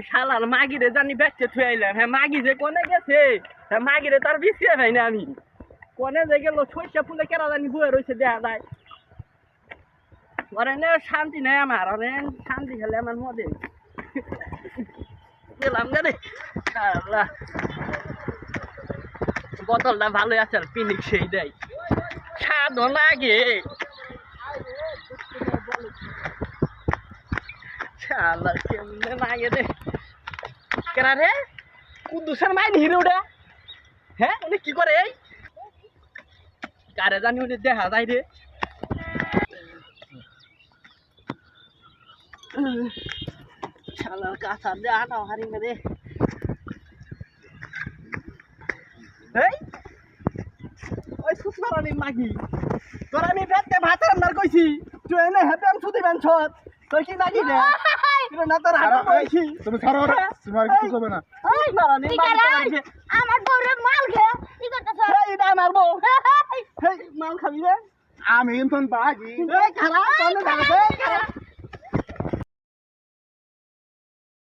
শালার মাগিরে জানি বেচতে থুয়ে আইলাম। হ্যাঁ মাগি যে কোনে গেছে, হ্যাঁ মাগিরে তার বিছিয়ে ভাই না আমি কোনে যে গেল সরষে ফুলে কেরা জানি বয়ে রয়েছে দেখা যায়। ওরে শান্তি নেই আমার, ওরে শান্তি খেলে আমার মদে গেলাম রে। আল্লাহ বোতলটা ভালোই আছে আর পিনিক সেই দেয় স্বাদও লাগে। শালা কেমনে লাগে রে কেনা রে কুদ্দুসের মাইন হিরোটা। হ্যাঁ উনি কি করে এই কারে জানি উনি দেখা যায় রে। শালার কাঁচা দে আনা হারি মেরে এই ওই সুসমারানি মাগি তোর আমি বেতে ভাত রান্নার কইছি তুই এনে হেতে আমি সুদি বেনছত তুই কি মাগি রে তুই না তোর হাত কইছি তুমি ছাড়ো রে, তোমার কিছু করবে না। এই মারানি মাগি আমার বউরে মাল খেয়ে কি করতেছ? এই না মারবো এই মাল খাবি রে আমি ইনসান বাগি এই খারাপ কোন খাবে